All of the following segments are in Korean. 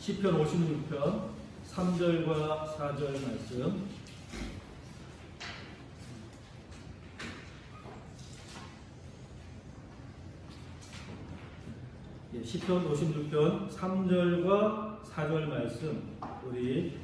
시편 56편 3절과 4절 말씀. 시편 56편 3절과 4절 말씀 우리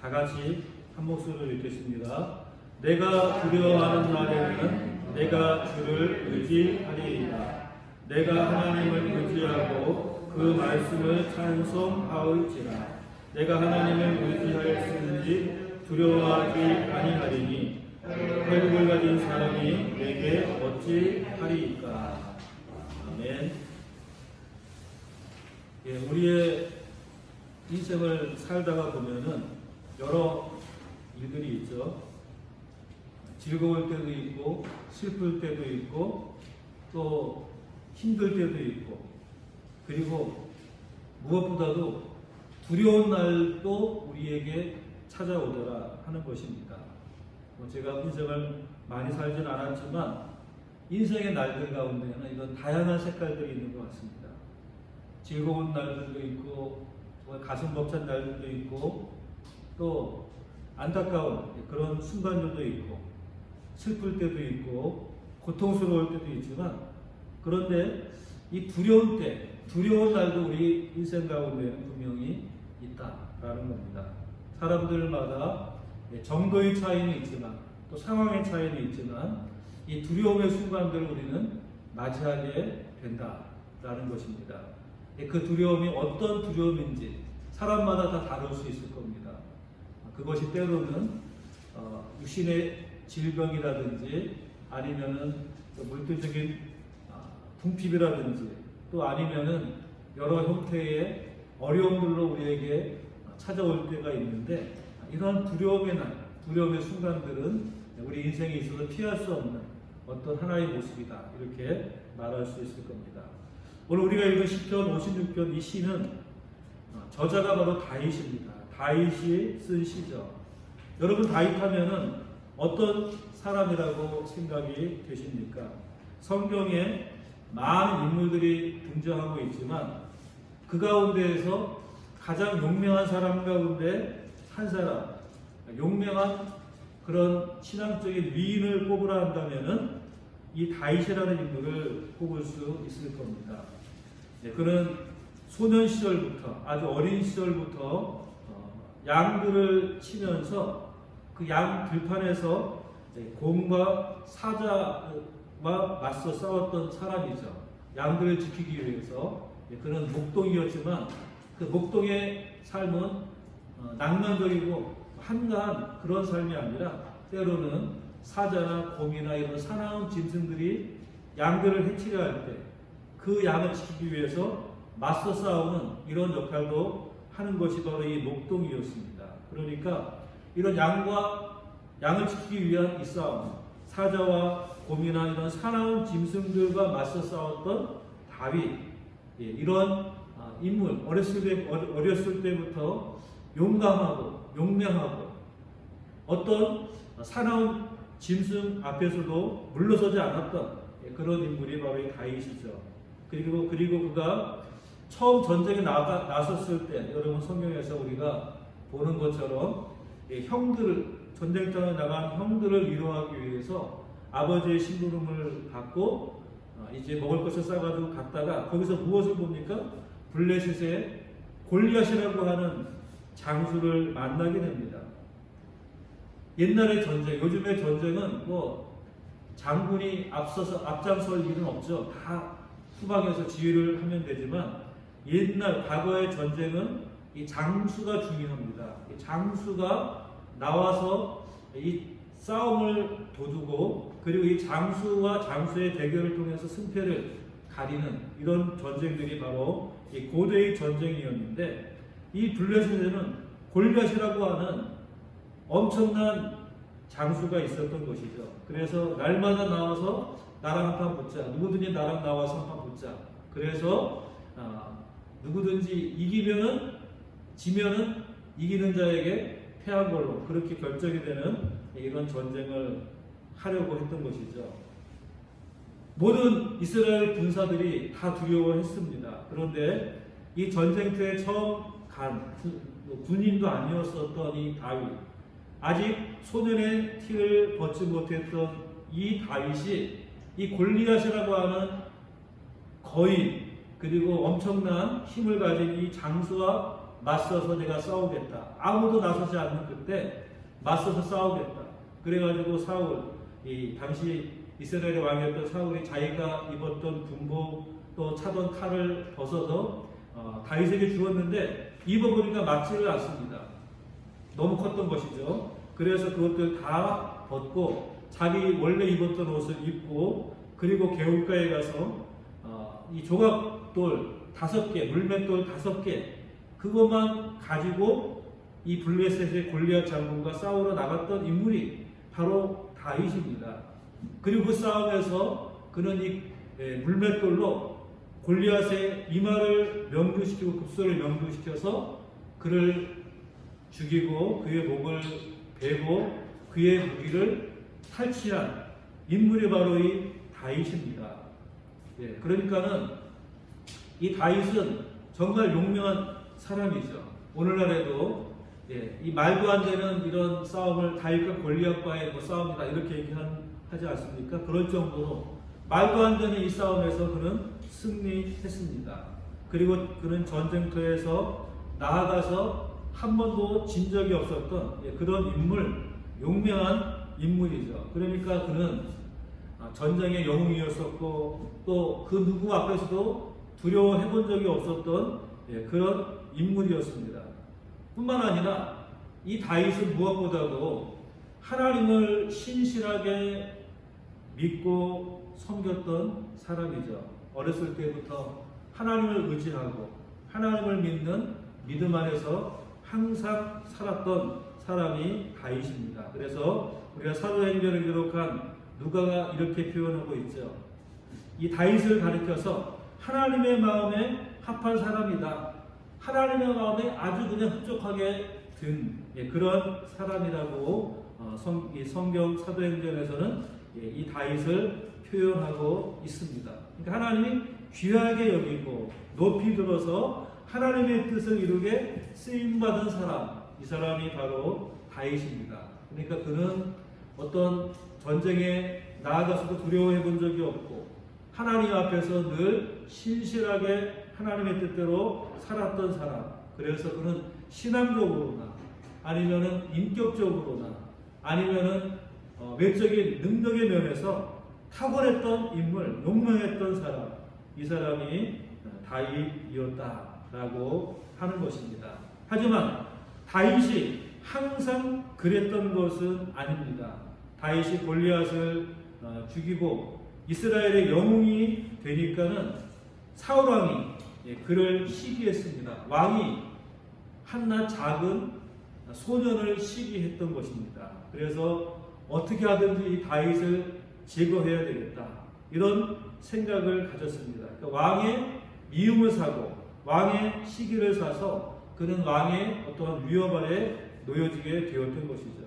다 같이 한 목소리로 읽겠습니다. 내가 두려워하는 날에는 내가 주를 의지하리이다. 내가 하나님을 의지하고 그 말씀을 찬송하올지라. 내가 하나님을 의지하였으니 두려워하지 아니하리니 회복을 가진 사람이 내게 어찌하리이까. 아멘. 우리의 인생을 살다가 보면은 여러 일들이 있죠. 즐거울 때도 있고, 슬플 때도 있고, 또 힘들 때도 있고, 그리고 무엇보다도 두려운 날도 우리에게 찾아오더라 하는 것입니다. 제가 인생을 많이 살진 않았지만, 인생의 날들 가운데는 이런 다양한 색깔들이 있는 것 같습니다. 즐거운 날들도 있고, 가슴 벅찬 날들도 있고, 또 안타까운 그런 순간들도 있고, 슬플 때도 있고, 고통스러울 때도 있지만, 그런데 이 두려운 때, 두려운 날도 우리 인생 가운데는 분명히 있다라는 겁니다. 사람들마다 정도의 차이는 있지만, 또 상황의 차이는 있지만, 이 두려움의 순간들을 우리는 맞이하게 된다라는 것입니다. 그 두려움이 어떤 두려움인지 사람마다 다 다를 수 있을 겁니다. 그것이 때로는 육신의 질병이라든지 아니면은 물질적인 궁핍이라든지 또 아니면은 여러 형태의 어려움들로 우리에게 찾아올 때가 있는데, 이러한 두려움의 날, 두려움의 순간들은 우리 인생에 있어서 피할 수 없는 어떤 하나의 모습이다, 이렇게 말할 수 있을 겁니다. 오늘 우리가 읽은 시편 56편 이 시는 저자가 바로 다윗입니다. 다윗이 쓴 시죠. 여러분, 다윗 하면은 어떤 사람이라고 생각이 되십니까? 성경에 많은 인물들이 등장하고 있지만 그 가운데에서 가장 용맹한 사람 가운데 한 사람, 용맹한 그런 신앙적인 위인을 꼽으라 한다면은 이 다윗이라는 인물을 꼽을 수 있을 겁니다. 그는 소년 시절부터, 아주 어린 시절부터 양들을 치면서 그 양 들판에서 곰과 사자와 맞서 싸웠던 사람이죠. 양들을 지키기 위해서. 그는 목동이었지만 그 목동의 삶은 낭만적이고 한가한 그런 삶이 아니라 때로는 사자나 곰이나 이런 사나운 짐승들이 양들을 해치려 할 때 그 양을 지키기 위해서 맞서 싸우는 이런 역할도 하는 것이 바로 이 목동이었습니다. 그러니까 이런 양을 지키기 위한 이 싸움, 사자와 곰이나 이런 사나운 짐승들과 맞서 싸웠던 다윗, 이런 인물, 어렸을 때부터 용감하고 용맹하고 어떤 사나운 짐승 앞에서도 물러서지 않았던 그런 인물이 바로 이 다윗이죠. 그리고 그가 처음 전쟁에 나섰을 때, 여러분 성경에서 우리가 보는 것처럼 전쟁터에 나간 형들을 위로하기 위해서 아버지의 심부름을 받고 이제 먹을 것을 싸가지고 갔다가 거기서 무엇을 봅니까? 블레셋의 골리앗이라고 하는 장수를 만나게 됩니다. 옛날의 전쟁, 요즘의 전쟁은 장군이 앞장설 일은 없죠. 다 후방에서 지휘를 하면 되지만 과거의 전쟁은 이 장수가 중요합니다. 이 장수가 나와서 이 싸움을 도두고, 그리고 이 장수와 장수의 대결을 통해서 승패를 가리는 이런 전쟁들이 바로 이 고대의 전쟁이었는데, 이 블레셋에는 골리앗이라고 하는 엄청난 장수가 있었던 것이죠. 그래서 날마다 나와서 나랑 한판 붙자, 누구든지 나랑 나와서 한판 붙자. 그래서 누구든지 이기면은, 지면은 이기는 자에게 패한 걸로 그렇게 결정이 되는 이런 전쟁을 하려고 했던 것이죠. 모든 이스라엘 군사들이 다 두려워했습니다. 그런데 이 전쟁터에 처음 군인도 아니었었던 이 다윗, 아직 소년의 티를 벗지 못했던 이 다윗이 이 골리앗이라고 하는 거인, 그리고 엄청난 힘을 가진 이 장수와 맞서서 내가 싸우겠다. 아무도 나서지 않는 그때 맞서서 싸우겠다. 그래가지고 사울, 이 당시 이스라엘의 왕이었던 사울이 자기가 입었던 군복 또 차던 칼을 벗어서 다윗에게 주었는데 입어보니까 맞지를 않습니다. 너무 컸던 것이죠. 그래서 그것들 다 벗고 자기 원래 입었던 옷을 입고, 그리고 개울가에 가서 이 조각돌 5개, 물맷돌 5개, 그것만 가지고 이 블레셋의 골리앗 장군과 싸우러 나갔던 인물이 바로 다윗입니다. 그리고 그 싸움에서 그는 이 물맷돌로 골리앗의 이마를 명중시키고 급소를 명중시켜서 그를 죽이고 그의 목을 베고 그의 무기를 탈취한 인물이 바로 이 다윗입니다. 그러니까는 이 다윗은 정말 용맹한 사람이죠. 오늘날에도 이 말도 안 되는 이런 싸움을 다윗과 골리앗과의 싸움이다 이렇게 얘기하지 않습니까? 그럴 정도로 말도 안 되는 이 싸움에서 그는 승리했습니다. 그리고 그는 전쟁터에서 나아가서 한 번도 진 적이 없었던 그런 인물, 용맹한 인물이죠. 그러니까 그는 전쟁의 영웅이었었고 또 그 누구 앞에서도 두려워해 본 적이 없었던 그런 인물이었습니다. 뿐만 아니라 이 다윗은 무엇보다도 하나님을 신실하게 믿고 섬겼던 사람이죠. 어렸을 때부터 하나님을 의지하고 하나님을 믿는 믿음 안에서 항상 살았던 사람이 다윗입니다. 그래서 우리가 사도행전을 기록한 누가가 이렇게 표현하고 있죠. 이 다윗을 가리켜서 하나님의 마음에 합한 사람이다. 하나님의 마음에 아주 그냥 흡족하게 든 그런 사람이라고 성경 사도행전에서는 이 다윗을 표현하고 있습니다. 그러니까 하나님이 귀하게 여기고 높이 들어서 하나님의 뜻을 이루게 쓰임받은 사람, 이 사람이 바로 다윗입니다. 그러니까 그는 어떤 전쟁에 나아가서도 두려워해 본 적이 없고 하나님 앞에서 늘 신실하게 하나님의 뜻대로 살았던 사람. 그래서 그는 신앙적으로나 아니면은 인격적으로나 아니면은 외적인 능력의 면에서 탁월했던 인물, 용맹했던 사람, 이 사람이 다윗이었다라고 하는 것입니다. 하지만 다윗이 항상 그랬던 것은 아닙니다. 다윗이 골리앗을 죽이고 이스라엘의 영웅이 되니까는 사울 왕이 그를 시기했습니다. 왕이 한낱 작은 소년을 시기했던 것입니다. 그래서 어떻게 하든지 이 다윗을 제거해야 되겠다, 이런 생각을 가졌습니다. 그러니까 왕의 미움을 사고 왕의 시기를 사서 그는 왕의 어떠한 위협 아래 놓여지게 되었던 것이죠.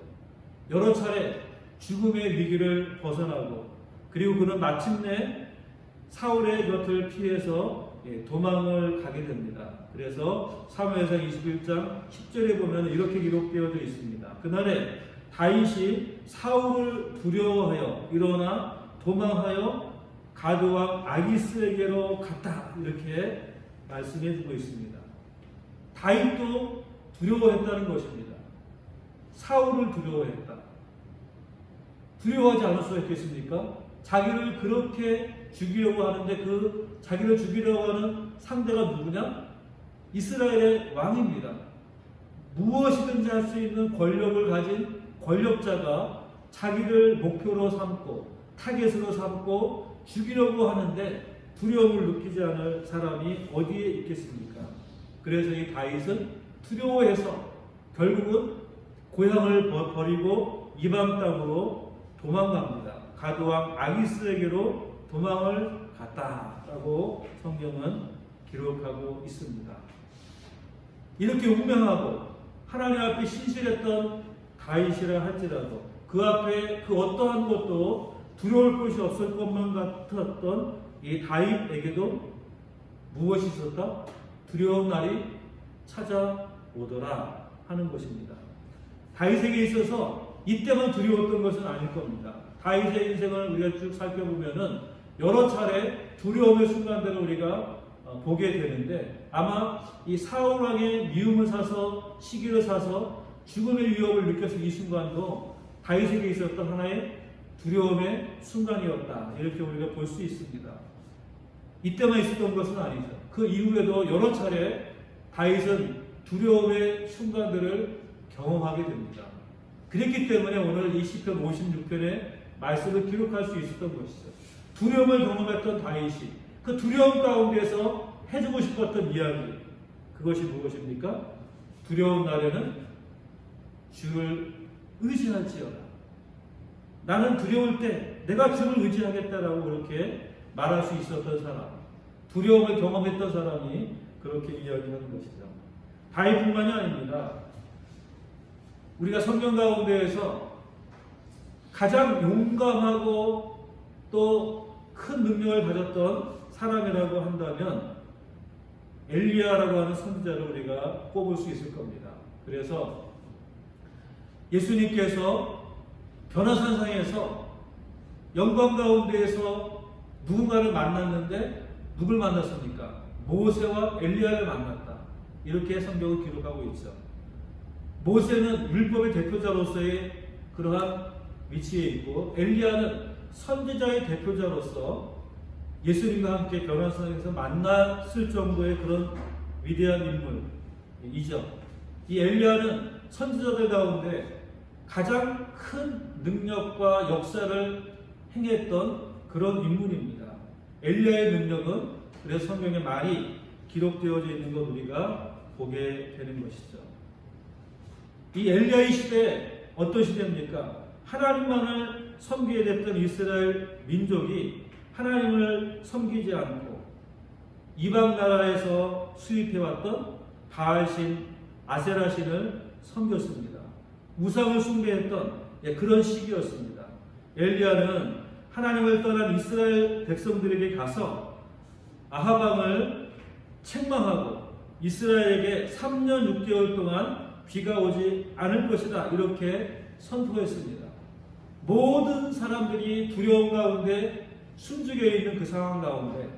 여러 차례 죽음의 위기를 벗어나고 그리고 그는 마침내 사울의 곁을 피해서 도망을 가게 됩니다. 그래서 사무엘상 21장 10절에 보면 이렇게 기록되어져 있습니다. 그날에 다윗이 사울을 두려워하여 일어나 도망하여 가드왕 아기스에게로 갔다, 이렇게 말씀해 주고 있습니다. 다윗도 두려워했다는 것입니다. 사울을 두려워했다. 두려워하지 않을 수가 있겠습니까? 자기를 그렇게 죽이려고 하는데 그 자기를 죽이려고 하는 상대가 누구냐? 이스라엘의 왕입니다. 무엇이든지 할 수 있는 권력을 가진 권력자가 자기를 목표로 삼고 타겟으로 삼고 죽이려고 하는데 두려움을 느끼지 않을 사람이 어디에 있겠습니까? 그래서 이 다윗은 두려워해서 결국은 고향을 버리고 이방 땅으로 도망갑니다. 가드왕 아기스에게로 도망을 갔다라고 성경은 기록하고 있습니다. 이렇게 운명하고 하나님 앞에 신실했던 다윗이라 할지라도 그 앞에 그 어떠한 것도 두려울 것이 없을 것만 같았던 이 다윗에게도 무엇이 있었다? 두려운 날이 찾아오더라 하는 것입니다. 다윗에게 있어서 이때만 두려웠던 것은 아닐 겁니다. 다윗의 인생을 우리가 쭉 살펴보면은 여러 차례 두려움의 순간들을 우리가 보게 되는데, 아마 이 사울 왕의 미움을 사서 시기를 사서 죽음의 위협을 느꼈을 이 순간도 다윗에게 있었던 하나의 두려움의 순간이었다, 이렇게 우리가 볼 수 있습니다. 이때만 있었던 것은 아니죠. 그 이후에도 여러 차례 다윗은 두려움의 순간들을 경험하게 됩니다. 그랬기 때문에 오늘 이 시편 56편의 말씀을 기록할 수 있었던 것이죠. 두려움을 경험했던 다윗이 그 두려움 가운데서 해주고 싶었던 이야기, 그것이 무엇입니까? 두려운 날에는 주를 의지할지어다. 나는 두려울 때 내가 주를 의지하겠다라고 그렇게 말할 수 있었던 사람, 두려움을 경험했던 사람이 그렇게 이야기하는 것이죠. 다윗뿐만이 아닙니다. 우리가 성경 가운데에서 가장 용감하고 또 큰 능력을 가졌던 사람이라고 한다면 엘리야라고 하는 선지자를 우리가 꼽을 수 있을 겁니다. 그래서 예수님께서 변화산상에서 영광 가운데에서 누군가를 만났는데 누굴 만났습니까? 모세와 엘리야를 만났다, 이렇게 성경을 기록하고 있죠. 모세는 율법의 대표자로서의 그러한 위치에 있고, 엘리야는 선지자의 대표자로서 예수님과 함께 변화산에서 만났을 정도의 그런 위대한 인물이죠. 이 엘리야는 선지자들 가운데 가장 큰 능력과 역사를 행했던 그런 인물입니다. 엘리야의 능력은 그래서 성경에 많이 기록되어져 있는 것 우리가 보게 되는 것이죠. 이 엘리야의 시대, 어떤 시대입니까? 하나님만을 섬기게 됐던 이스라엘 민족이 하나님을 섬기지 않고 이방 나라에서 수입해왔던 바알신, 아세라신을 섬겼습니다. 우상을 숭배했던 그런 시기였습니다. 엘리야는 하나님을 떠난 이스라엘 백성들에게 가서 아하방을 책망하고 이스라엘에게 3년 6개월 동안 비가 오지 않을 것이다, 이렇게 선포했습니다. 모든 사람들이 두려움 가운데 숨죽여 있는 그 상황 가운데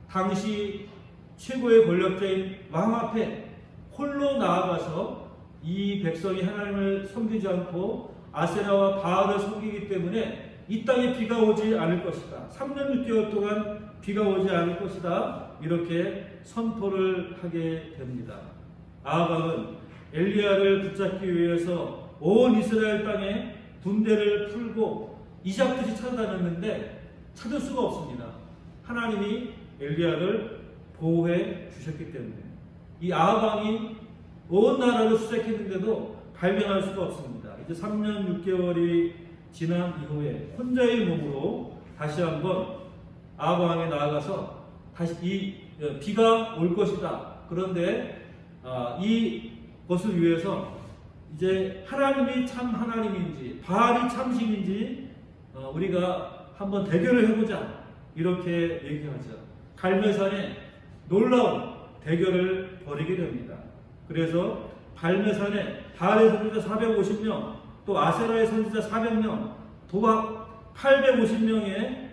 당시 최고의 권력자인 왕 앞에 홀로 나아가서 이 백성이 하나님을 섬기지 않고 아세라와 바알을 섬기기 때문에 이 땅에 비가 오지 않을 것이다, 3년 6개월 동안 비가 오지 않을 것이다, 이렇게 선포를 하게 됩니다. 아하방은 엘리야를 붙잡기 위해서 온 이스라엘 땅에 군대를 풀고 이잡듯이 찾아다녔는데 찾을 수가 없습니다. 하나님이 엘리야를 보호해 주셨기 때문에. 이 아하방이 온 나라를 수색했는데도 발견할 수가 없습니다. 이제 3년 6개월이 지난 이후에 혼자의 몸으로 다시 한번 아하방에 나아가서 다시 이 비가 올 것이다, 그런데 이 것을 위해서 이제 하나님이 참 하나님인지 바알이 참 신인지 우리가 한번 대결을 해보자, 이렇게 얘기하죠. 갈멜산에 놀라운 대결을 벌이게 됩니다. 그래서 갈멜산에 바알의 선지자 450명, 또 아세라의 선지자 400명, 도박 850명의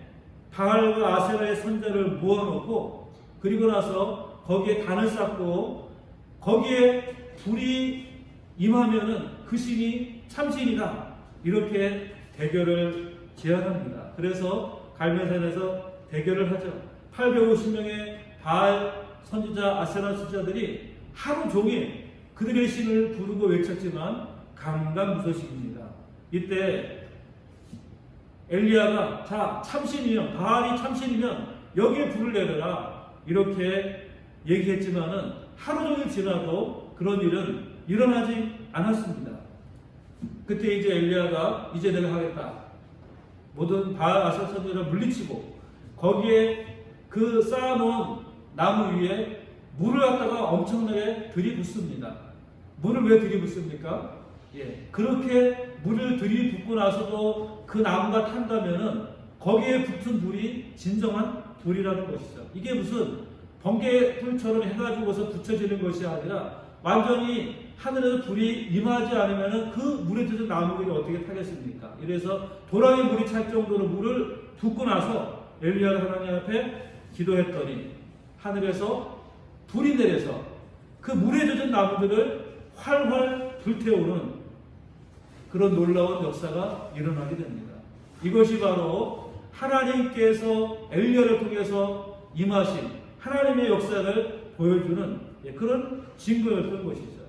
바알과 아세라의 선지자를 모아놓고, 그리고 나서 거기에 단을 쌓고 거기에 불이 임하면은 그 신이 참신이다, 이렇게 대결을 제안합니다. 그래서 갈멜산에서 대결을 하죠. 850명의 바알 선지자, 아세라 선지자들이 하루 종일 그들의 신을 부르고 외쳤지만 감감무소식입니다. 이때 엘리야가 자, 참신이면, 바알이 참신이면 여기에 불을 내려라, 이렇게 얘기했지만은 하루 종일 지나도 그런 일은 일어나지 않았습니다. 그때 이제 엘리야가 이제 내가 하겠다, 모든 바알 아세라 선지자를 물리치고 거기에 그 쌓아놓은 나무 위에 물을 갖다가 엄청나게 들이붓습니다. 물을 왜 들이붓습니까? 그렇게 물을 들이붓고 나서도 그 나무가 탄다면은 거기에 붙은 불이 진정한 불이라는 것이죠. 이게 무슨 번개불처럼 해가지고서 붙여지는 것이 아니라 완전히 하늘에서 불이 임하지 않으면 그 물에 젖은 나무들이 어떻게 타겠습니까? 이래서 도랑에 물이 찰 정도로 물을 붓고 나서 엘리야가 하나님 앞에 기도했더니 하늘에서 불이 내려서 그 물에 젖은 나무들을 활활 불태우는 그런 놀라운 역사가 일어나게 됩니다. 이것이 바로 하나님께서 엘리야를 통해서 임하신 하나님의 역사를 보여주는 그런 증거였던 것이죠.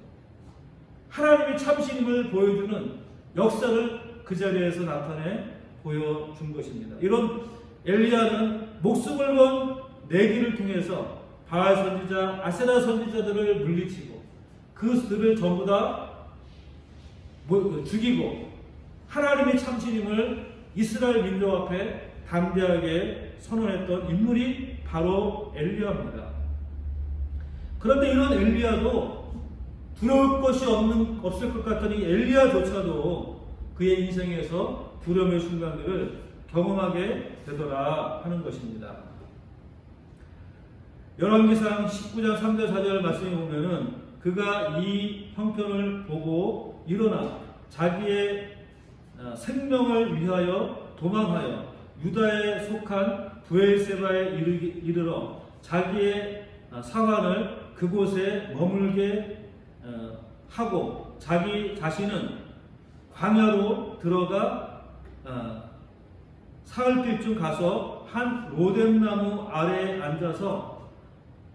하나님의 참신임을 보여주는 역사를 그 자리에서 나타내 보여준 것입니다. 이런 엘리야는 목숨을 건 내기를 통해서 바알 선지자, 아세라 선지자들을 물리치고 그들을 전부 다 죽이고 하나님의 참신임을 이스라엘 민족 앞에 담대하게 선언했던 인물이 바로 엘리야입니다. 그런데 이런 엘리야도 두려울 것이 없을 것 같더니 엘리야조차도 그의 인생에서 두려움의 순간들을 경험하게 되더라 하는 것입니다. 열왕기상 19장 3절 4절 말씀에 보면은 그가 이 형편을 보고 일어나 자기의 생명을 위하여 도망하여 유다에 속한 브엘세바에 이르러 자기의 사환을 그곳에 머물게 하고 자기 자신은 광야로 들어가 사흘길쯤 가서 한 로뎀나무 아래에 앉아서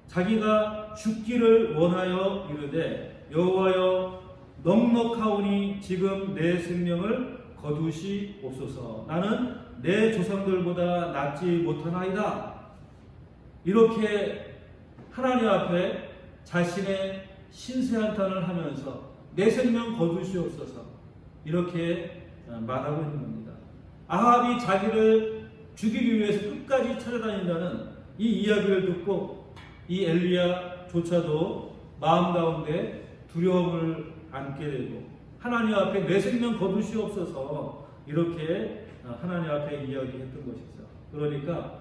자기가 죽기를 원하여 이르되 여호와여 넉넉하오니 지금 내 생명을 거두시옵소서. 나는 내 조상들보다 낫지 못하나이다. 이렇게 하나님 앞에 자신의 신세한탄을 하면서 내 생명 거두시옵소서 이렇게 말하고 있는 겁니다. 아합이 자기를 죽이기 위해서 끝까지 찾아다닌다는 이 이야기를 듣고 이 엘리야조차도 마음 가운데 두려움을 안게 되고 하나님 앞에 내 생명 거두시옵소서 이렇게 하나님 앞에 이야기했던 것이죠. 그러니까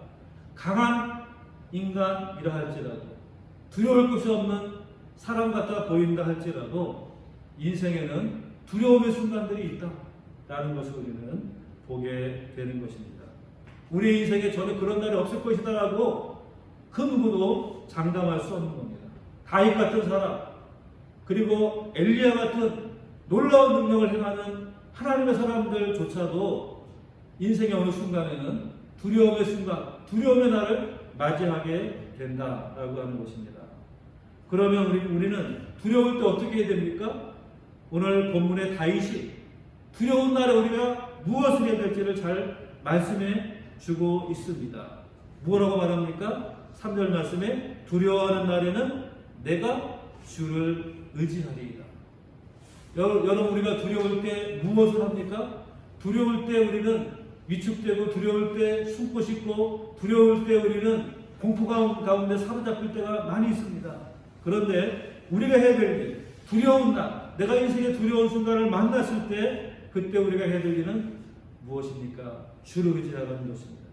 강한 인간이라 할지라도 두려울 것이 없는 사람 같아 보인다 할지라도 인생에는 두려움의 순간들이 있다라는 것을 우리는 보게 되는 것입니다. 우리 인생에 전에 그런 날이 없을 것이다라고 그 누구도 장담할 수 없는 겁니다. 다윗 같은 사람 그리고 엘리야 같은 놀라운 능력을 행하는 하나님의 사람들조차도 인생의 어느 순간에는 두려움의 순간, 두려움의 날을 맞이하게 된다라고 하는 것입니다. 그러면 우리는 두려울 때 어떻게 해야 됩니까? 오늘 본문의 다윗이 두려운 날에 우리가 무엇을 해야 될지를 잘 말씀해 주고 있습니다. 뭐라고 말합니까? 3절 말씀에 두려워하는 날에는 내가 주를 의지하리이다. 여러분 우리가 두려울 때 무엇을 합니까? 두려울 때 우리는 위축되고 두려울 때 숨고 싶고 두려울 때 우리는 공포 가운데 사로잡힐 때가 많이 있습니다. 그런데 우리가 해야 될 일, 두려운 날, 내가 인생의 두려운 순간을 만났을 때 그때 우리가 해야 될 일은 무엇입니까? 주를 의지하는 것입니다.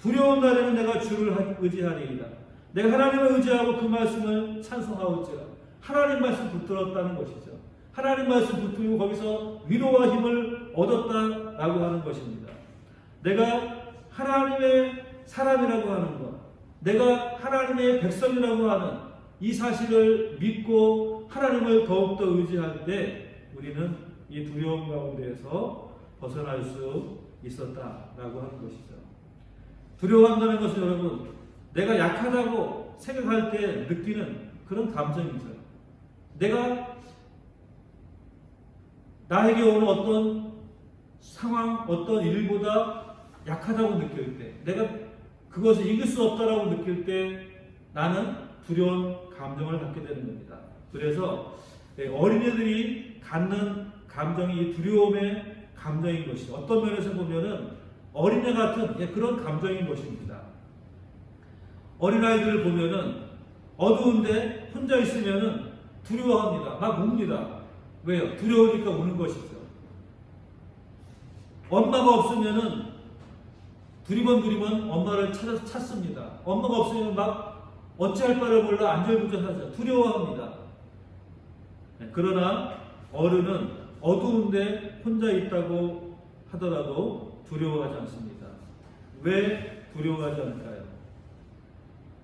두려운 날에는 내가 주를 의지하리이다. 내가 하나님을 의지하고 그 말씀을 찬송하오지라. 하나님 말씀 붙들었다는 것이죠. 하나님 말씀 붙들고 거기서 위로와 힘을 얻었다라고 하는 것입니다. 내가 하나님의 사람이라고 하는 것, 내가 하나님의 백성이라고 하는 이 사실을 믿고 하나님을 더욱더 의지할 때 우리는 이 두려움 가운데에서 벗어날 수 있었다라고 하는 것이죠. 두려워한다는 것은 여러분 내가 약하다고 생각할 때 느끼는 그런 감정이죠. 내가 나에게 오는 어떤 상황, 어떤 일보다 약하다고 느낄 때, 내가 그것을 이길 수 없다라고 느낄 때 나는 두려운 감정을 갖게 되는 겁니다. 그래서 어린애들이 갖는 감정이 두려움의 감정인 것이죠. 어떤 면에서 보면은 어린애 같은 그런 감정인 것입니다. 어린아이들을 보면은 어두운데 혼자 있으면은 두려워합니다. 막 웁니다. 왜요? 두려우니까 우는 것이죠. 엄마가 없으면은 두리번 엄마를 찾습니다. 엄마가 없으면 막 어찌할 바를 몰라 안절부절하죠. 두려워합니다. 그러나 어른은 어두운데 혼자 있다고 하더라도 두려워하지 않습니다. 왜 두려워하지 않을까요?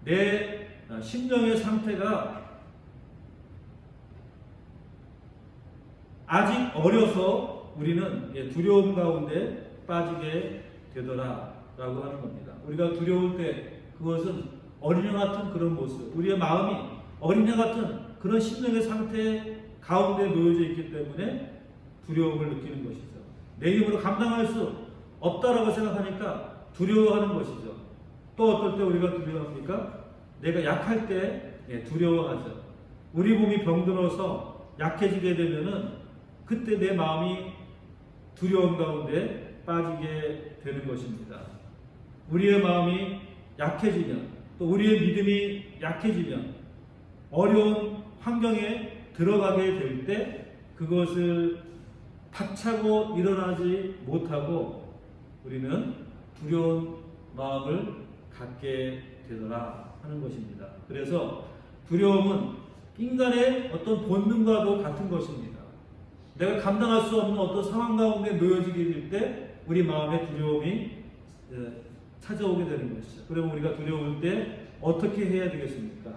내 심령의 상태가 아직 어려서 우리는 두려움 가운데 빠지게 되더라라고 하는 겁니다. 우리가 두려울 때 그것은 어린애 같은 그런 모습, 우리의 마음이 어린애 같은 그런 심령의 상태 가운데 놓여져 있기 때문에 두려움을 느끼는 것이죠. 내 힘으로 감당할 수 없다라고 생각하니까 두려워하는 것이죠. 또 어떨 때 우리가 두려워합니까? 내가 약할 때 두려워하죠. 우리 몸이 병들어서 약해지게 되면은 그때 내 마음이 두려움 가운데 빠지게 되는 것입니다. 우리의 마음이 약해지면, 또 우리의 믿음이 약해지면 어려운 환경에 들어가게 될 때 그것을 박차고 일어나지 못하고 우리는 두려운 마음을 갖게 되더라 하는 것입니다. 그래서 두려움은 인간의 어떤 본능과도 같은 것입니다. 내가 감당할 수 없는 어떤 상황 가운데 놓여지게 될 때 우리 마음에 두려움이 찾아오게 되는 것이죠. 그러면 우리가 두려울 때 어떻게 해야 되겠습니까?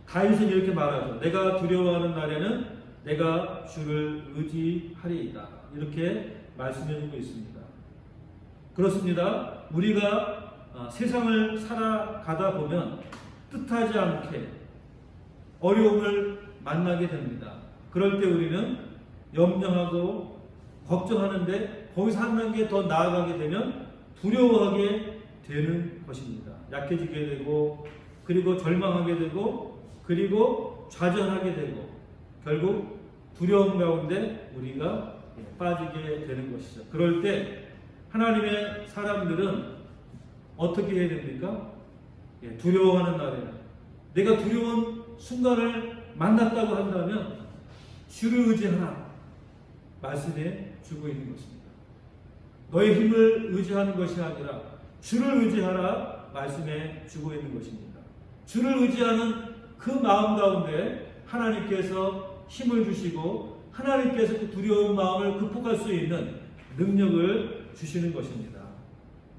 다윗은 이렇게 말하죠. 내가 두려워하는 날에는 내가 주를 의지하리이다. 이렇게 말씀해주고 있습니다. 그렇습니다. 우리가 세상을 살아가다 보면 뜻하지 않게 어려움을 만나게 됩니다. 그럴 때 우리는 염려하고 걱정하는데 거기서 한 단계 더 나아가게 되면 두려워하게 되는 것입니다. 약해지게 되고 그리고 절망하게 되고 그리고 좌절하게 되고 결국 두려움 가운데 우리가 빠지게 되는 것이죠. 그럴 때 하나님의 사람들은 어떻게 해야 됩니까? 두려워하는 날에 내가 두려운 순간을 만났다고 한다면 주를 의지하라 말씀해 주고 있는 것입니다. 너의 힘을 의지하는 것이 아니라 주를 의지하라 말씀해 주고 있는 것입니다. 주를 의지하는 그 마음 가운데 하나님께서 힘을 주시고 하나님께서 그 두려운 마음을 극복할 수 있는 능력을 주시는 것입니다.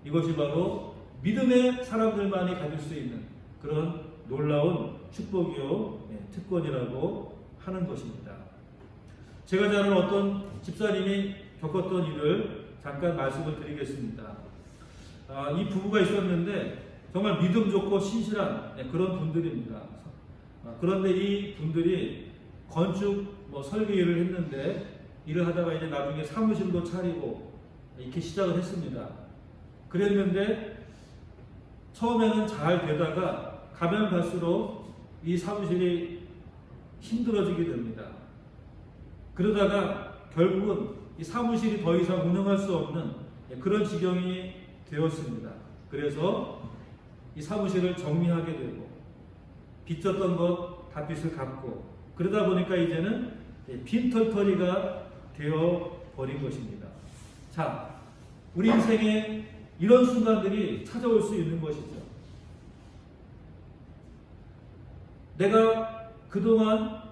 이것이 바로 믿음의 사람들만이 가질 수 있는 그런 놀라운 축복이요 특권이라고 하는 것입니다. 제가 잘 아는 어떤 집사님이 겪었던 일을 잠깐 말씀을 드리겠습니다. 이 부부가 있었는데 정말 믿음 좋고 신실한 그런 분들입니다. 그런데 이 분들이 건축 설계 일을 했는데 일을 하다가 이제 나중에 사무실도 차리고 이렇게 시작을 했습니다. 그랬는데 처음에는 잘 되다가 가면 갈수록 이 사무실이 힘들어지게 됩니다. 그러다가 결국은 이 사무실이 더 이상 운영할 수 없는 그런 지경이 되었습니다. 그래서 이 사무실을 정리하게 되고 빚졌던 것 다 빚을 갚고 그러다 보니까 이제는 빈털터리가 되어 버린 것입니다. 자, 우리 인생에 이런 순간들이 찾아올 수 있는 것이죠. 내가 그동안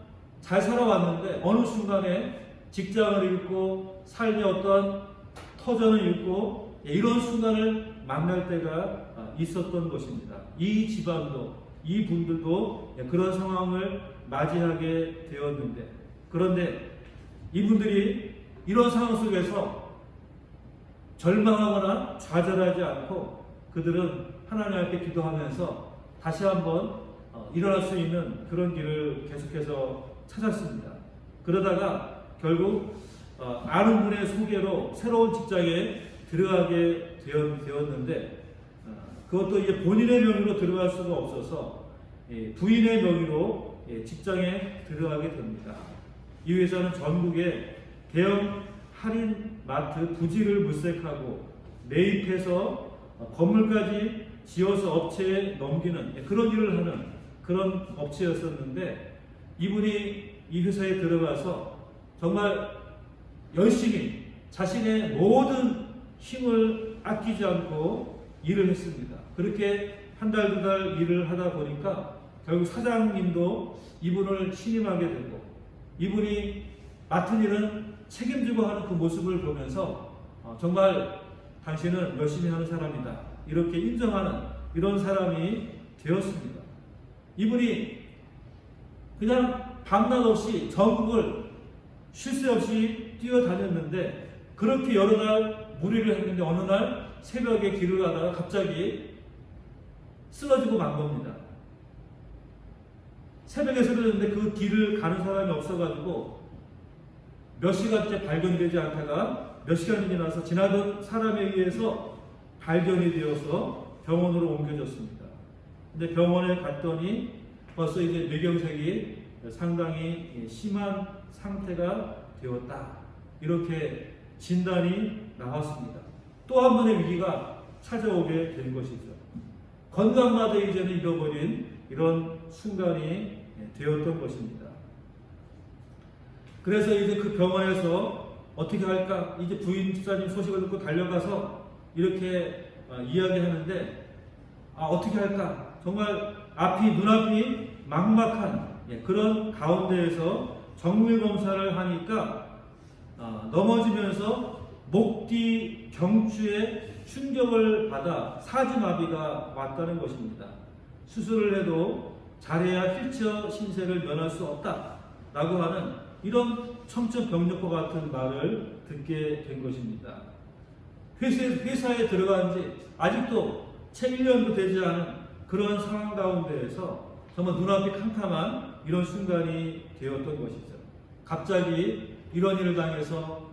잘 살아왔는데 어느 순간에 직장을 잃고 삶의 어떠한 터전을 잃고 이런 순간을 만날 때가 있었던 것입니다. 이 집안도 이 분들도 그런 상황을 맞이하게 되었는데 그런데 이분들이 이런 상황 속에서 절망하거나 좌절하지 않고 그들은 하나님 앞에 기도하면서 다시 한번 일어날 수 있는 그런 길을 계속해서 찾았습니다. 그러다가 결국 아는 분의 소개로 새로운 직장에 들어가게 되었는데 그것도 이제 본인의 명의로 들어갈 수가 없어서 부인의 명의로 직장에 들어가게 됩니다. 이 회사는 전국에 대형 할인 마트 부지를 물색하고 매입해서 건물까지 지어서 업체에 넘기는 그런 일을 하는 그런 업체였었는데 이분이 이 회사에 들어가서 정말 열심히 자신의 모든 힘을 아끼지 않고 일을 했습니다. 그렇게 한 달, 두 달 일을 하다 보니까 결국 사장님도 이분을 신임하게 되고 이분이 맡은 일은 책임지고 하는 그 모습을 보면서 정말 당신은 열심히 하는 사람이다 이렇게 인정하는 이런 사람이 되었습니다. 이분이 그냥 밤낮 없이 전국을 쉴 새 없이 뛰어다녔는데 그렇게 여러 날 무리를 했는데 어느 날 새벽에 길을 가다가 갑자기 쓰러지고 만 겁니다. 새벽에 쓰러졌는데 그 길을 가는 사람이 없어가지고 몇 시간째 발견되지 않다가 몇 시간이 지나서 지나던 사람에 의해서 발견이 되어서 병원으로 옮겨졌습니다. 근데 병원에 갔더니 벌써 이제 뇌경색이 상당히 심한 상태가 되었다. 이렇게 진단이 나왔습니다. 또 한 번의 위기가 찾아오게 된 것이죠. 건강마저 이제는 잃어버린 이런 순간이 되었던 것입니다. 그래서 이제 그 병원에서 어떻게 할까? 이제 부인 집사님 소식을 듣고 달려가서 이렇게 이야기하는데 어떻게 할까? 정말 눈앞이 막막한 그런 가운데에서 정밀 검사를 하니까 넘어지면서 목 뒤 경추에 충격을 받아 사지마비가 왔다는 것입니다. 수술을 해도 잘해야 휠체어 신세를 면할 수 없다라고 하는 이런 청천벽력과 같은 말을 듣게 된 것입니다. 회사에 들어간 지 아직도 채 1년도 되지 않은 그런 상황 가운데에서 정말 눈앞이 캄캄한 이런 순간이 되었던 것이죠. 갑자기 이런 일을 당해서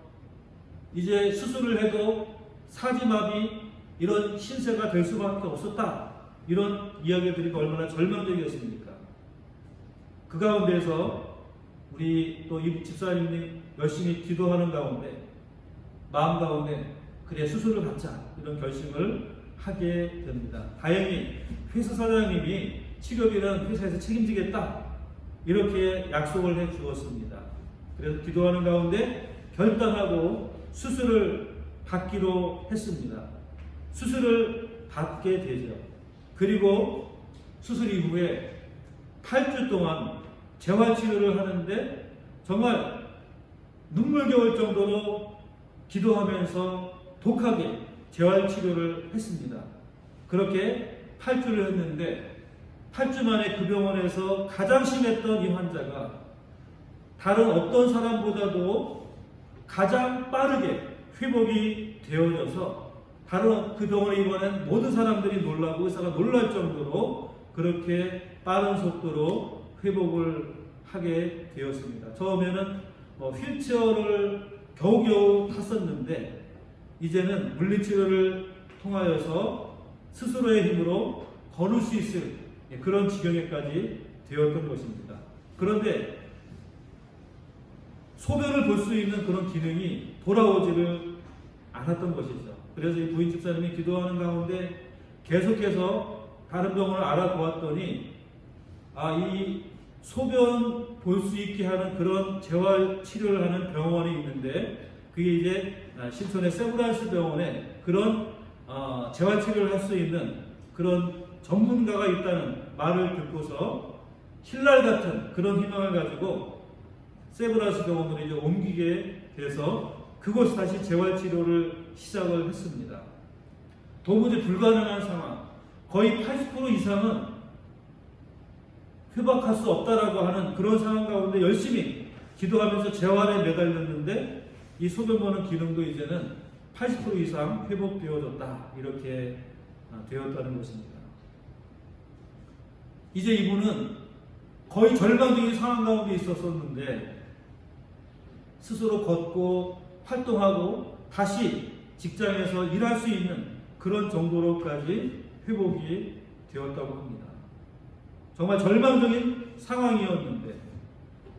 이제 수술을 해도 사지마비 이런 신세가 될 수밖에 없었다. 이런 이야기들이 얼마나 절망적이었습니까? 그 가운데서 우리 또 이 집사님이 열심히 기도하는 가운데 마음 가운데 그래 수술을 받자 이런 결심을 하게 됩니다. 다행히 회사 사장님이 치료비는 회사에서 책임지겠다 이렇게 약속을 해 주었습니다. 그래서 기도하는 가운데 결단하고 수술을 받기로 했습니다. 수술을 받게 되죠. 그리고 수술 이후에 8주 동안 재활치료를 하는데 정말 눈물겨울 정도로 기도하면서 독하게 재활치료를 했습니다. 그렇게 8주를 했는데 8주 만에 그 병원에서 가장 심했던 이 환자가 다른 어떤 사람보다도 가장 빠르게 회복이 되어져서 다른 그 병원에 입원한 모든 사람들이 놀라고 의사가 놀랄 정도로 그렇게 빠른 속도로 회복을 하게 되었습니다. 처음에는 휠체어를 겨우겨우 탔었는데 이제는 물리치료를 통하여서 스스로의 힘으로 걸을 수 있을 그런 지경에까지 되었던 것입니다. 그런데 소변을 볼 수 있는 그런 기능이 돌아오지를 않았던 것이죠. 그래서 이 부인 집사님이 기도하는 가운데 계속해서 다른 병원을 알아보았더니 이 소변 볼 수 있게 하는 그런 재활 치료를 하는 병원이 있는데 그게 이제 신촌의 세브란스 병원에 그런 재활 치료를 할 수 있는 그런 전문가가 있다는 말을 듣고서 신랄 같은 그런 희망을 가지고 세브란스 병원으로 이제 옮기게 돼서 그곳 다시 재활치료를 시작을 했습니다. 도무지 불가능한 상황, 거의 80% 이상은 회복할 수 없다라고 하는 그런 상황 가운데 열심히 기도하면서 재활에 매달렸는데 이 소변 보는 기능도 이제는 80% 이상 회복되어졌다 이렇게 되었다는 것입니다. 이제 이분은 거의 절망적인 상황 가운데 있었었는데 스스로 걷고 활동하고 다시 직장에서 일할 수 있는 그런 정도로까지 회복이 되었다고 합니다. 정말 절망적인 상황이었는데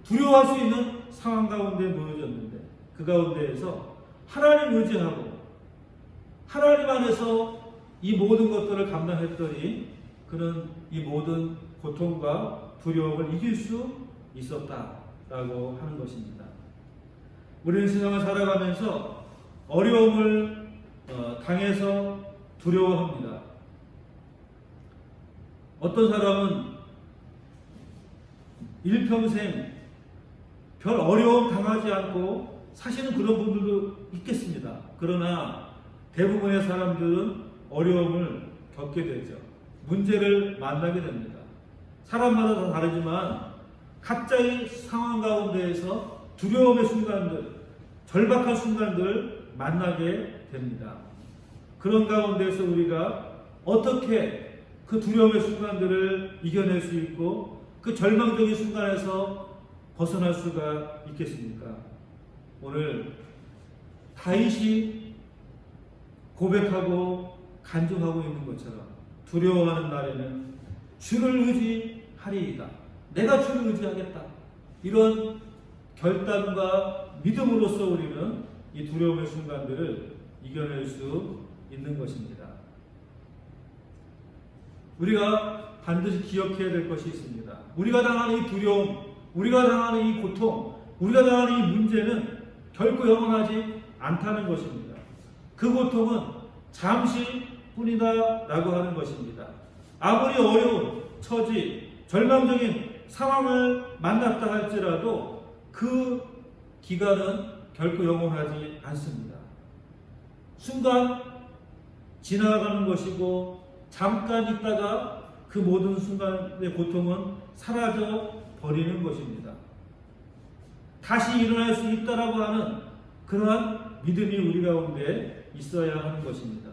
두려워할 수 있는 상황 가운데 놓여졌는데 그 가운데에서 하나님 의지하고 하나님 안에서 이 모든 것들을 감당했더니 그는 이 모든 고통과 두려움을 이길 수 있었다라고 하는 것입니다. 우리는 세상을 살아가면서 어려움을 당해서 두려워합니다. 어떤 사람은 일평생 별 어려움 당하지 않고 사시는 그런 분들도 있겠습니다. 그러나 대부분의 사람들은 어려움을 겪게 되죠. 문제를 만나게 됩니다. 사람마다 다 다르지만 각자의 상황 가운데에서 두려움의 순간들, 절박한 순간들을 만나게 됩니다. 그런 가운데서 우리가 어떻게 그 두려움의 순간들을 이겨낼 수 있고 그 절망적인 순간에서 벗어날 수가 있겠습니까? 오늘 다윗이 고백하고 간증하고 있는 것처럼 두려워하는 날에는 주를 의지하리이다. 내가 주를 의지하겠다. 이런 결단과 믿음으로써 우리는 이 두려움의 순간들을 이겨낼 수 있는 것입니다. 우리가 반드시 기억해야 될 것이 있습니다. 우리가 당하는 이 두려움, 우리가 당하는 이 고통, 우리가 당하는 이 문제는 결코 영원하지 않다는 것입니다. 그 고통은 잠시뿐이다 라고 하는 것입니다. 아무리 어려운 처지, 절망적인 상황을 만났다 할지라도 그 기간은 결코 영원하지 않습니다. 순간 지나가는 것이고 잠깐 있다가 그 모든 순간의 고통은 사라져 버리는 것입니다. 다시 일어날 수 있다라고 하는 그러한 믿음이 우리 가운데 있어야 하는 것입니다.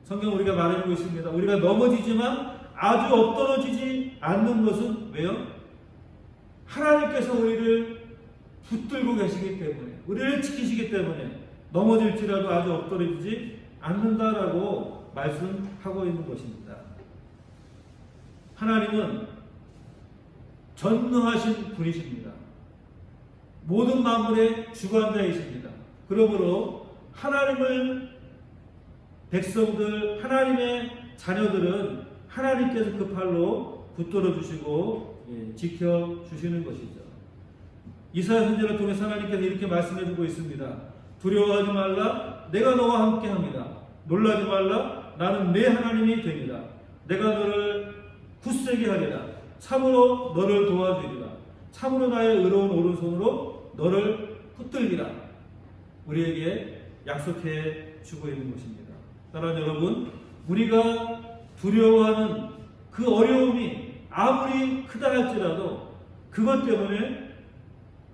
성경 우리가 말해주고 있습니다. 우리가 넘어지지만 아주 엎드러지지 않는 것은 왜요? 하나님께서 우리를 붙들고 계시기 때문에, 우리를 지키시기 때문에 넘어질지라도 아주 엎드러지지 않는다라고 말씀하고 있는 것입니다. 하나님은 전능하신 분이십니다. 모든 만물의 주관자이십니다. 그러므로 하나님을 백성들, 하나님의 자녀들은 하나님께서 그 팔로 붙들어 주시고 지켜주시는 것이죠. 이사야 선지자를 통해서 하나님께서 이렇게 말씀해 주고 있습니다. 두려워하지 말라, 내가 너와 함께합니다. 놀라지 말라, 나는 내 하나님이 됩니다. 내가 너를 굳세게 하리라. 참으로 너를 도와주리라. 참으로 나의 의로운 오른손으로 너를 붙들리라. 우리에게 약속해 주고 있는 것입니다. 사랑하는 여러분, 우리가 두려워하는 그 어려움이 아무리 크다 할지라도 그것 때문에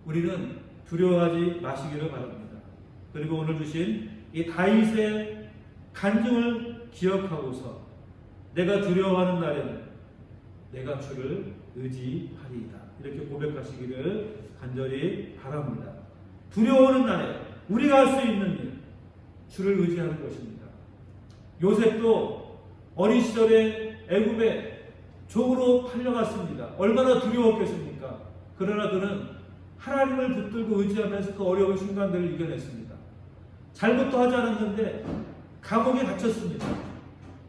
우리는 두려워하지 마시기를 바랍니다. 그리고 오늘 주신 이 다윗의 간증을 기억하고서 내가 두려워하는 날에는 내가 주를 의지하리이다. 이렇게 고백하시기를 간절히 바랍니다. 두려워하는 날에 우리가 할 수 있는 일, 주를 의지하는 것입니다. 요셉도 어린 시절에 애굽에 종으로 팔려갔습니다. 얼마나 두려웠겠습니까? 그러나 그는 하나님을 붙들고 의지하면서 그 어려운 순간들을 이겨냈습니다. 잘못도 하지 않았는데 감옥에 갇혔습니다.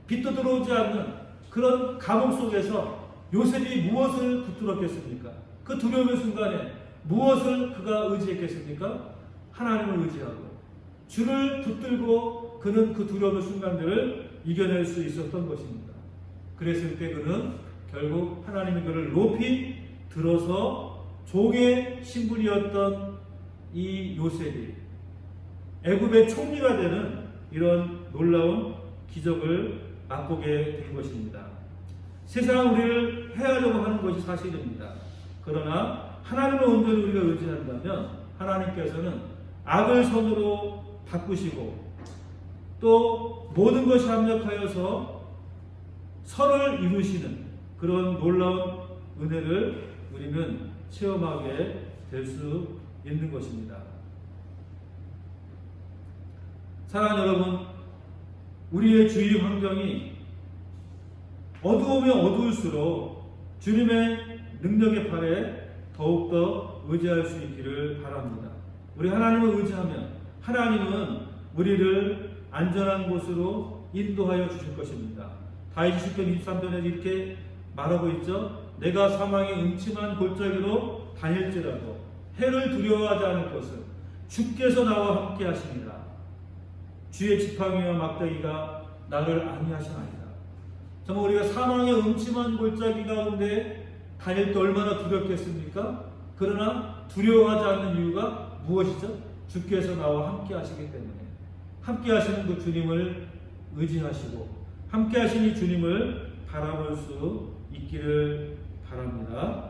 빛도 들어오지 않는 그런 감옥 속에서 요셉이 무엇을 붙들었겠습니까? 그 두려움의 순간에 무엇을 그가 의지했겠습니까? 하나님을 의지하고 주를 붙들고 그는 그 두려움의 순간들을 이겨낼 수 있었던 것입니다. 그랬을 때 그는 결국 하나님이 그를 높이 들어서 종의 신분이었던 이 요셉이 애굽의 총리가 되는 이런 놀라운 기적을 맛보게 된 것입니다. 세상은 우리를 해하려고 하는 것이 사실입니다. 그러나 하나님의 온전히 우리가 의지한다면 하나님께서는 악을 선으로 바꾸시고 또 모든 것이 합력하여서 선을 이루시는 그런 놀라운 은혜를 우리는 체험하게 될 수 있는 것입니다. 사랑하는 여러분, 우리의 주위 환경이 어두우면 어두울수록 주님의 능력의 팔에 더욱더 의지할 수 있기를 바랍니다. 우리 하나님을 의지하면 하나님은 우리를 안전한 곳으로 인도하여 주실 것입니다. 다윗이 시편 23편에서 이렇게 말하고 있죠. 내가 사망의 음침한 골짜기로 다닐지라도 해를 두려워하지 않을 것은 주께서 나와 함께 하시니라. 주의 지팡이와 막대기가 나를 안위하시나이다. 정말 우리가 사망의 음침한 골짜기 가운데 다닐 때 얼마나 두렵겠습니까? 그러나 두려워하지 않는 이유가 무엇이죠? 주께서 나와 함께 하시기 때문에, 함께 하시는 그 주님을 의지하시고 함께 하시는 이 주님을 바라볼 수 있기를 바랍니다.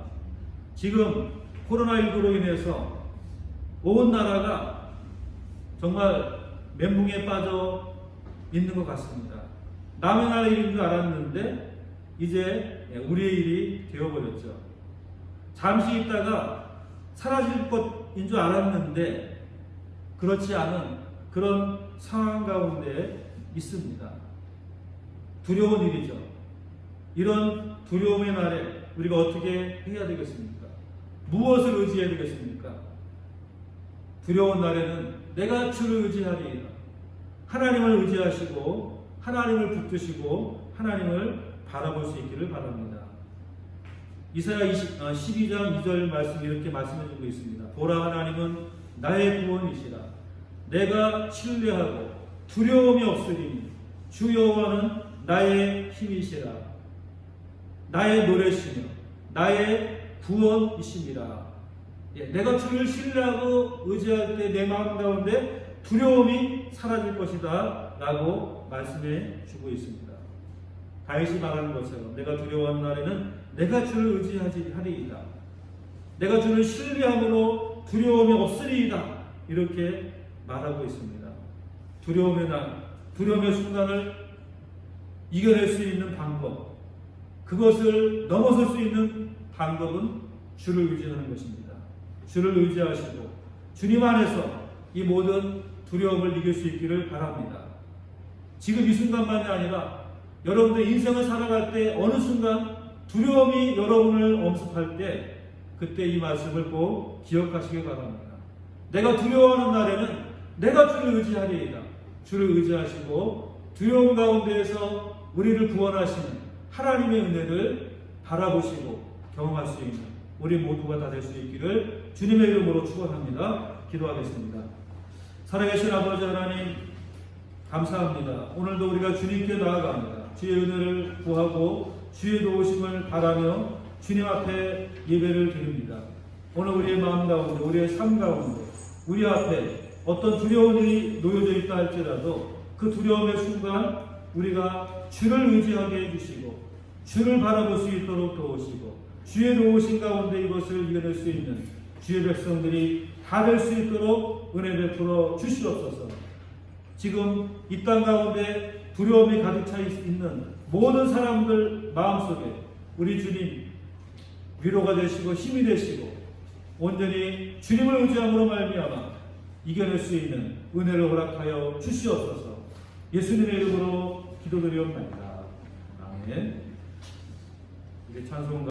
지금 코로나19로 인해서 온 나라가 정말 멘붕에 빠져 있는 것 같습니다. 남의 나라 일인 줄 알았는데 이제 우리의 일이 되어버렸죠. 잠시 있다가 사라질 것인 줄 알았는데 그렇지 않은 그런 상황 가운데 있습니다. 두려운 일이죠. 이런 두려움의 날에 우리가 어떻게 해야 되겠습니까? 무엇을 의지해야 되겠습니까? 두려운 날에는 내가 주를 의지하리이다. 하나님을 의지하시고 하나님을 붙드시고 하나님을 바라볼 수 있기를 바랍니다. 이사야 12장 2절 말씀 이렇게 말씀해 주고 있습니다. 보라, 하나님은 나의 구원이시라. 내가 신뢰하고 두려움이 없으리니 주 여호와는 나의 힘이시라. 나의 노래시며 나의 구원이시니라. 내가 주를 신뢰하고 의지할 때 내 마음 가운데 두려움이 사라질 것이다 라고 말씀해 주고 있습니다. 다윗이 말하는 것처럼 내가 두려워하는 날에는 내가 주를 의지하리이다. 내가 주를 신뢰함으로 두려움이 없으리이다. 이렇게 말하고 있습니다. 두려움의 날, 두려움의 순간을 이겨낼 수 있는 방법, 그것을 넘어설 수 있는 방법은 주를 의지하는 것입니다. 주를 의지하시고 주님 안에서 이 모든 두려움을 이길 수 있기를 바랍니다. 지금 이 순간만이 아니라 여러분들 인생을 살아갈 때 어느 순간 두려움이 여러분을 엄습할 때 그때 이 말씀을 꼭 기억하시기 바랍니다. 내가 두려워하는 날에는 내가 주를 의지하리이다. 주를 의지하시고 두려움 가운데에서 우리를 구원하시는 하나님의 은혜를 바라보시고 경험할 수 있는 우리 모두가 다 될 수 있기를 주님의 이름으로 축원합니다. 기도하겠습니다. 살아계신 아버지 하나님, 감사합니다. 오늘도 우리가 주님께 나아갑니다. 주의 은혜를 구하고 주의 도우심을 바라며 주님 앞에 예배를 드립니다. 오늘 우리의 마음 가운데, 우리의 삶 가운데, 우리 앞에 어떤 두려운 일이 놓여져 있다 할지라도 그 두려움의 순간 우리가 주를 의지하게 해주시고 주를 바라볼 수 있도록 도우시고 주의 도우신 가운데 이것을 이겨낼 수 있는 주의 백성들이 다 될 수 있도록 은혜 베풀어 주시옵소서. 지금 이 땅 가운데 두려움이 가득 차 있는 모든 사람들 마음속에 우리 주님 위로가 되시고 힘이 되시고 온전히 주님을 의지함으로 말미암아 이겨낼 수 있는 은혜를 허락하여 주시옵소서. 예수님의 이름으로 기도드리옵나이다. 아멘. 우리 찬송